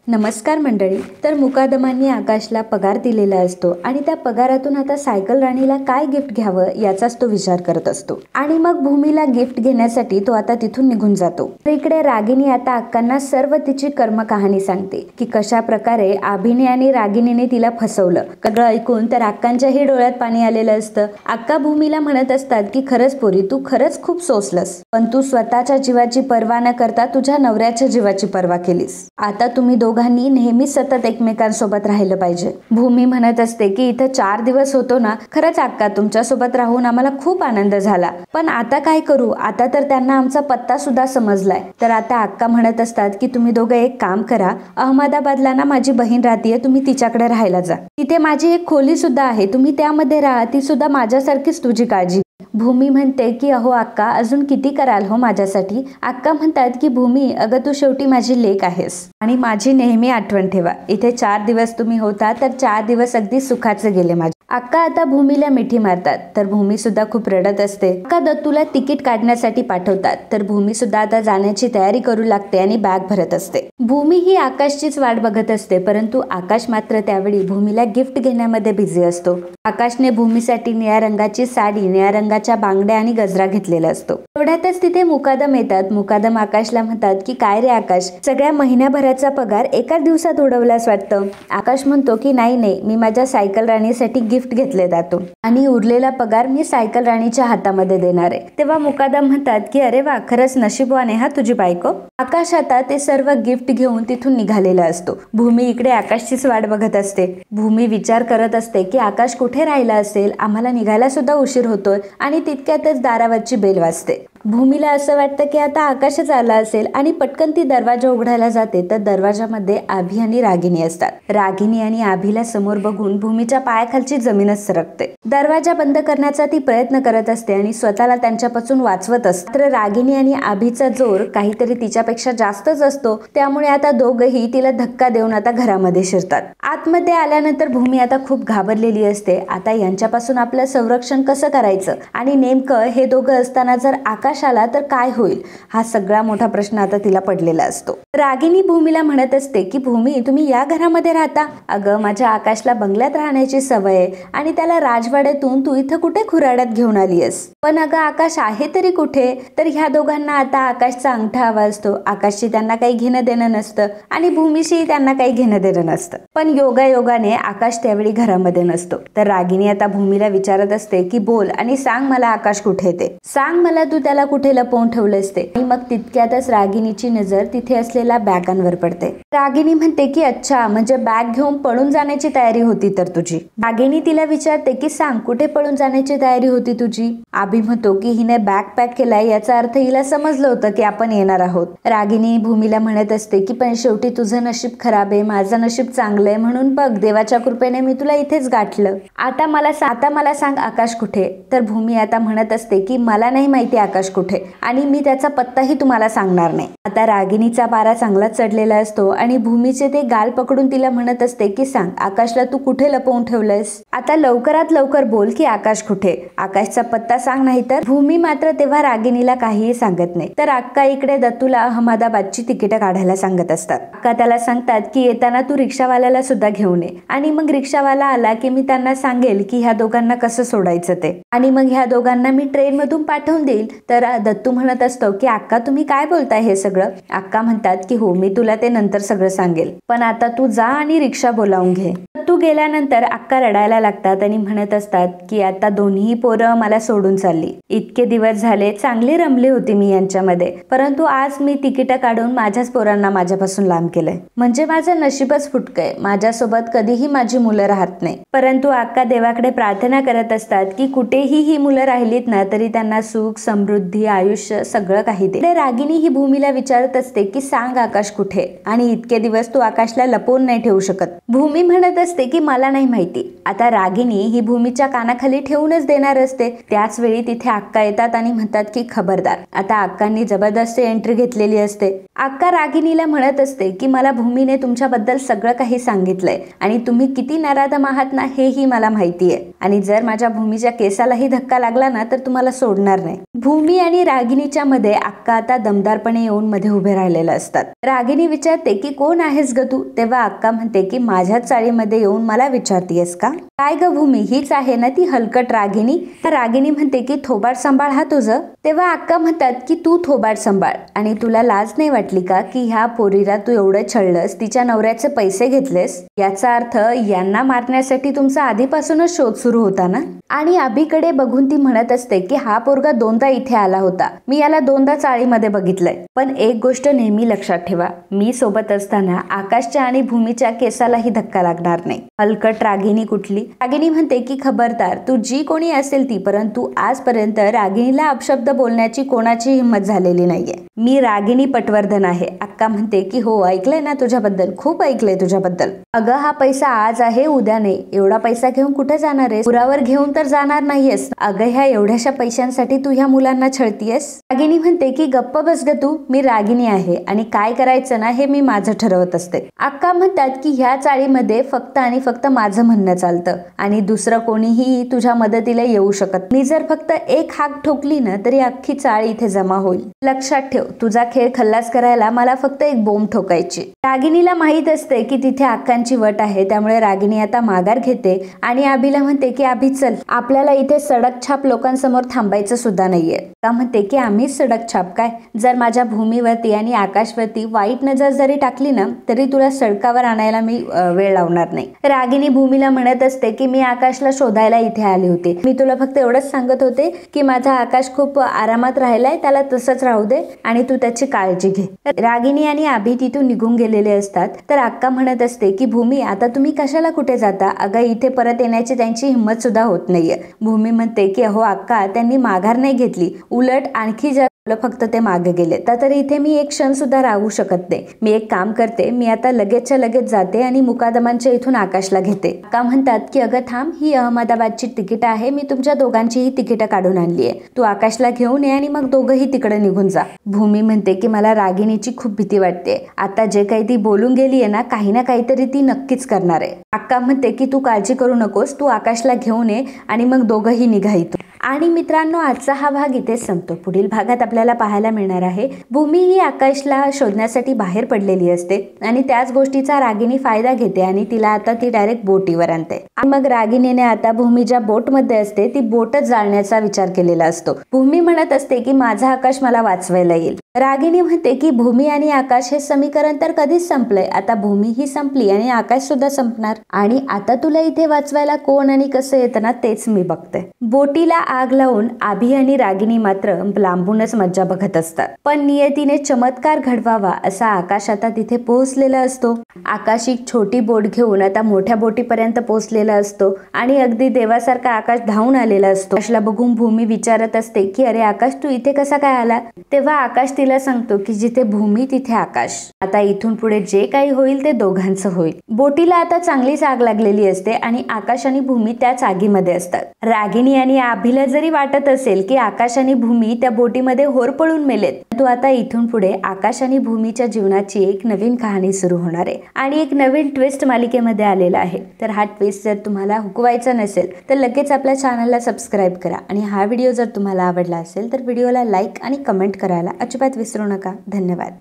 नमस्कार मंडळी. तर मुकादमांनी आकाशला पगार दिलेला असतो आणि त्या पगारातून आता सायकल राणीला काय गिफ्ट घ्यावं याचाच तो विचार करत असतो. आणि मग भूमीला गिफ्ट घेण्यासाठी तो आता तिथून निघून जातो. तर इकडे रागिनी आता अक्कांना सर्व तिची कर्म कहाणी सांगते की कशा प्रकारे आभीने आणि रागिनीने तिला फसवलं. सगळं ऐकून तर अक्कांच्याही डोळ्यात पाणी आलेलं असतं. अक्का भूमीला म्हणत असतात की खरंच पोरी, तू खरंच खूप सोसलस, पण तू स्वतःच्या जीवाची पर्वा न करता तुझ्या नवऱ्याच्या जीवाची पर्वा केलीस. आता तुम्ही दोघांनी नेहमी सतत एकमेकांसोबत राहिलं पाहिजे. भूमी म्हणत असते की इथं 4 दिवस होतो ना, खरंच अक्का तुमच्या सोबत राहून आम्हाला खूप आनंद झाला, पण आता काय करू, आता तर त्यांना आमचा पत्ता सुद्धा समजलाय. तर आता अक्का म्हणत असतात की तुम्ही दोघं एक काम करा, अहमदाबादला ना माझी बहीण राहतीये, तुम्ही तिच्याकडे राहायला जा. तिथे माझी एक खोली सुद्धा आहे, तुम्ही त्यामध्ये राहा, ती सुद्धा माझ्यासारखीच तुझी काळजी. भूमी म्हणते की अहो अक्का, अजून किती कराल हो माझ्यासाठी. अक्का म्हणतात की भूमी, अगं तू शेवटी माझी लेक आहेस आणि माझी नेहमी आठवण ठेवा. इथे 4 दिवस तुम्ही होता तर 4 दिवस अगदी सुखाचे गेले माझे. अक्का आता भूमीला मिठी मारतात. तर भूमी सुद्धा खूप रडत असते. अक्का दत्तूला तिकीट काढण्यासाठी पाठवतात. तर भूमी सुद्धा आता जाण्याची तयारी करू लागते आणि बॅग भरत असते. भूमी ही आकाशचीच वाट बघत असते, परंतु आकाश मात्र त्यावेळी भूमीला गिफ्ट घेण्यामध्ये बिझी असतो. आकाशने भूमीसाठी निळ्या रंगाची साडी, निळ्या रंगाच्या बांगड्या आणि गजरा घेतलेला असतो. तेवढ्यातच तिथे मुकादम येतात. मुकादम आकाशला म्हणतात की काय रे आकाश, सगळ्या महिन्याभराचा पगार एकाच दिवसात उडवलास वाटतं. आकाश म्हणतो की नाही, मी माझ्या सायकल राणीसाठी गिफ्ट घेतले त्यातून आणि उरलेला पगार मी सायकल राणीच्या हातामध्ये देणार आहे. तेव्हा मुकादम म्हणतात की अरे वा, खरंच नशीबवान आहे हा तुझी बायको. आकाश आता ते सर्व गिफ्ट घेऊन तिथून निघालेला असतो. भूमी इकडे आकाशचीच वाट बघत असते. भूमी विचार करत असते की आकाश कुठे राहिला असेल, आम्हाला निघायला सुद्धा उशीर होतोय. आणि तितक्यातच दारावरची बेल वाजते. भूमीला असं वाटतं की आता आकाशच आला असेल आणि पटकन ती दरवाजा उघडायला जाते. तर दरवाजामध्ये आभी आणि रागिनी असतात. रागिनी आणि आभीला समोर बघून भूमीच्या पायाखालची जमीनच सरकते. दरवाजा बंद करण्याचा ती प्रयत्न करत असते आणि स्वतःला त्यांच्यापासून वाचवत असते. मात्र रागिनी आणि आभीचा जोर काहीतरी तिच्यापेक्षा जास्तच असतो. त्यामुळे आता दोघंही तिला धक्का देऊन आता घरामध्ये शिरतात. आतमध्ये आल्यानंतर भूमी आता खूप घाबरलेली असते. आता यांच्यापासून आपलं संरक्षण कसं करायचं आणि नेमकं हे दोघं असताना जर आकाश आला तर काय होईल, हा सगळा मोठा प्रश्न आता तिला पडलेला असतो. रागिनी भूमीला म्हणत असते की भूमी, तुम्ही या घरामध्ये राहता? अगं माझ्या आकाशला बंगल्यात राहण्याची सवय आहे आणि त्याला राजवाड्यातून तू इथं कुठे खुराड्यात घेऊन आलीयस. पण अगं आकाश आहे तरी कुठे? तर ह्या दोघांना आता आकाशचा अंगठा हवा असतो. आकाशशी त्यांना काही घेणं देणं नसतं आणि भूमीशी त्यांना काही घेणं देणं नसतं. पण योगायोगाने आकाश त्यावेळी घरामध्ये नसतो. तर रागिनी आता भूमीला विचारत असते की बोल आणि सांग मला आकाश कुठे ते, सांग मला तू त्याला कुठे लपवून ठेवलं असते. आणि मग तितक्यातच रागिनीची नजर तिथे असलेल्या बॅगांवर पडते. रागिनी म्हणते की अच्छा, म्हणजे बॅग घेऊन पळून जाण्याची तयारी होती तर तुझी. रागिनी तिला विचारते की सांग कुठे पळून जाण्याची तयारी होती तुझी. आभी म्हणतो की हिने बॅग पॅक केलाय, याचा अर्थ हिला समजलं होतं की आपण येणार आहोत. रागिनी भूमीला म्हणत असते की पण शेवटी तुझं नशीब खराब आहे, माझं नशीब चांगलं आहे, म्हणून बघ देवाच्या कृपेने मी तुला इथेच गाठलं. आता मला सांग आकाश कुठे. तर भूमी आता म्हणत असते की मला नाही माहिती आकाश कुठे आणि मी त्याचा पत्ताही तुम्हाला सांगणार नाही. आता रागिनीचा पारा चांगला चढलेला असतो आणि भूमीचे ते गाल पकडून तिला म्हणत असते की सांग आकाशला तू कुठे लपवून ठेवलंयस. आता लवकरात लवकर बोल की आकाश कुठे, आकाशचा पत्ता सांग. नाही तर भूमी मात्र तेव्हा रागिनीला काहीही सांगत नाही. तर अक्का इकडे दत्तूला अहमदाबादची तिकीट काढायला सांगत असतात. अक्का त्याला सांगतात की येताना तू रिक्षावाल्याला सुद्धा घेऊन ये आणि मग रिक्षावाला आला की मी त्यांना सांगेल की ह्या दोघांना कसं सोडायचं ते आणि मग ह्या दोघांना मी ट्रेन मधून पाठवून देईल. तर दत्तू म्हणत असतो की अक्का तुम्ही काय बोलताय हे सगळं. अक्का म्हणतात की हो, मी तुला ते नंतर सगळं सांगेल, पण आता तू जा आणि रिक्षा बोलावून घे. तू गेल्यानंतर अक्का रडायला लागतात आणि म्हणत असतात की आता दोन्ही पोरं मला सोडून चालली. इतके दिवस झाले चांगली रमली होती मी यांच्यामध्ये, परंतु आज मी तिकीट काढून माझ्याच पोरांना माझ्यापासून लांब केलंय. म्हणजे माझं नशीबच फुटकंय, माझ्यासोबत कधीही माझी मुलं राहत नाही. परंतु अक्का देवाकडे प्रार्थना करत असतात की कुठेही ही मुलं राहिलीत ना तरी त्यांना सुख समृद्धी आयुष्य सगळं काही दे. रागिनी ही भूमीला विचारत असते की सांग आकाश कुठे आणि इतके दिवस तू आकाशला लपवून नाही ठेवू शकत. भूमी म्हणत असते की मला नाही माहिती. आता रागिनी ही भूमीच्या कानाखाली ठेवूनच देणार असते. त्याच वेळी तिथे अक्का येतात आणि म्हणतात की खबरदार. आता अक्कांनी जबरदस्त एंट्री घेतलेली असते. अक्का रागिनीला म्हणत असते की मला भूमीने तुमच्याबद्दल सगळं काही सांगितलंय आणि तुम्ही किती नराधम आहात ना हेही मला माहिती आहे आणि जर माझ्या भूमीच्या केसालाही धक्का लागला ना तर तुम्हाला सोडणार नाही. भूमी भूमी आणि रागिनीच्या मध्ये अक्का आता दमदारपणे येऊन मध्ये उभे राहिलेले असतात. रागिनी विचारते की कोण आहेस ग तू? तेव्हा अक्का म्हणते की माझ्याच चाळीमध्ये येऊन मला विचारतीयस का? काय ग भूमी, हीच आहे ना ती हलकट रागिनी? रागिनी म्हणते की थोबाड सांभाळ हा तुझं. तेव्हा अक्का म्हणतात की तू थोबाड सांभाळ, आणि तुला लाज नाही वाटली का की ह्या पोरीला तू एवढं छळलंस, तिच्या नवऱ्याचे पैसे घेतलेस? याचा अर्थ यांना मारण्यासाठी तुमचा आधीपासूनच शोध सुरू होता ना? आणि अभिकडे बघून ती म्हणत असते की हा पोरगा दोनदा इथे आला होता, मी याला दोनदा चाळीमध्ये बघितलंय. पण एक गोष्ट नेहमी लक्षात ठेवा, मी सोबत असताना आकाशच्या आणि भूमीच्या केसालाही धक्का लागणार नाही. हलकट रागिनी कुठली? रागिनी म्हणते की खबरदार, तू जी कोणी असेल ती, परंतु आजपर्यंत रागिनीला अपशब्द बोलण्याची कोणाची हिंमत झालेली नाहीये. मी रागिनी पटवर्धन आहे. अक्का म्हणते की हो, ऐकलंय ना तुझ्याबद्दल, खूप ऐकलंय तुझ्याबद्दल. अगं हा पैसा आज आहे उद्या नाही. एवढा पैसा घेऊन कुठे जाणार आहेस? पुरावर घेऊन तर जाणार नाहीयेस. अगं ह्या एवढ्याशा पैशांसाठी तू ह्या मुलांना छळतीयस? रागिनी म्हणते की गप्प बस ग तू, मी रागिनी आहे आणि काय करायचं ना हे मी माझं ठरवत असते. अक्का म्हणतात की ह्या चाळीमध्ये फक्त आणि फक्त माझं म्हणणं चालतं आणि दुसरं कोणीही तुझ्या मदतीला येऊ शकत. मी जर फक्त एक हाक ठोकली ना तरी अख्खी चाळ इथे जमा होईल. लक्षात ठेव, तुझा खेळ खल्लास करायला मला फक्त एक बोंब ठोकायची. रागिनीला माहित असते की तिथे अक्कांची वट आहे, त्यामुळे रागिनी आता माघार घेते आणि अभिला म्हणते की अभि चल, आपल्याला इथे सडक छाप लोकांसमोर थांबायचं सुद्धा नाहीये. का म्हणते की आम्ही सडक छाप काय? जर माझ्या भूमीवरती आणि आकाशवरती वाईट नजर जरी टाकली ना तरी तुला सडकावर आणायला मी वेळ लावणार नाही. रागिनी भूमीला म्हणत असते की मी आकाशला शोधायला इथे आले होते. मी तुला फक्त एवढंच सांगत होते की माझा आकाश खूप आरामात राहिलाय, त्याला तसंच राहू दे आणि तू त्याची काळजी घे. रागिनी आणि अभि तिथून निघून गेलेले असतात. तर अक्का म्हणत असते की भूमी, आता तुम्ही कशाला कुठे जाता? अगं इथे परत येण्याची त्यांची हिंमत सुद्धा होत नाहीये. भूमी म्हणते की अहो अक्का, त्यांनी माघार नाही घेतली, उलट आणखी फक्त ते मागे गेले. तर इथे मी एक क्षण सुद्धा राहू शकत नाही. मी एक काम करते, मी आता लगेचच्या लगेच जाते आणि मुकादमांच्या इथून आकाशला घेते. अक्का म्हणतात की अगं थांब, ही अहमदाबादची तिकीट आहे, मी तुमच्या दोघांचीही तिकीट काढून आणली आहे. तू आकाशला घेऊन ये आणि मग दोघंही तिकडे निघून जा. भूमी म्हणते की मला रागिनीची खूप भीती वाटते. आता जे काही ती बोलून गेलीये ना, काही ना काहीतरी ती नक्कीच करणार आहे. अक्का म्हणते की तू काळजी करू नकोस, तू आकाशला घेऊन ये आणि मग दोघंही निघा इथून. आणि मित्रांनो, आजचा हा भाग इथेच संपतो. पुढील भागात आपल्याला पाहायला मिळणार आहे भूमी ही आकाशला शोधण्यासाठी बाहेर पडलेली असते आणि त्याच गोष्टीचा रागिनी फायदा घेते आणि तिला आता ती डायरेक्ट बोटीवर आणते. आणि मग रागिनीने आता भूमी ज्या बोटमध्ये असते ती बोटच जाळण्याचा विचार केलेला असतो. भूमी म्हणत असते की माझा आकाश मला वाचवायला येईल. रागिनी म्हणते की भूमी आणि आकाश हे समीकरण तर कधीच संपलंय, आता भूमी ही संपली आणि आकाश सुद्धा संपणार आणि आता तुला इथे वाचवायला कोण आणि कसं येतं ना तेच मी बघते. बोटीला आग लावून अभि आणि रागिनी मात्र लांबूनच मज्जा बघत असतात. पण नियतीने चमत्कार घडवावा असा आकाश आता तिथे पोहोचलेला असतो. आकाश एक छोटी बोट घेऊन आता मोठ्या बोटीपर्यंत पोहोचलेला असतो आणि अगदी देवासारखा आकाश धावून आलेला असतो. आकाशला बघून भूमी विचारत असते की अरे आकाश, तू इथे कसा काय आला? तेव्हा आकाश तिला सांगतो की जिथे भूमी तिथे आकाश. आता इथून पुढे जे काही होईल ते दोघांचं होईल. बोटीला आता चांगलीच आग लागलेली असते आणि आकाश आणि भूमी त्याच आगीमध्ये असतात. रागिनी आणि अभिला जरी वाटत असेल की आकाश आणि भूमी त्या बोटीमध्ये होरपळून मेलेत, तो आता इथून पुढे आकाश आणि भूमीच्या जीवनाची एक नवीन कहाणी सुरू होणार आहे आणि एक नवीन ट्विस्ट मालिकेमध्ये आलेला आहे. तर हा ट्विस्ट जर तुम्हाला हुकवायचा नसेल तर लगेच आपल्या चॅनलला सबस्क्राईब करा आणि हा व्हिडिओ जर तुम्हाला आवडला असेल तर व्हिडिओला लाईक आणि कमेंट करायला अजिबात विसरू नका. धन्यवाद.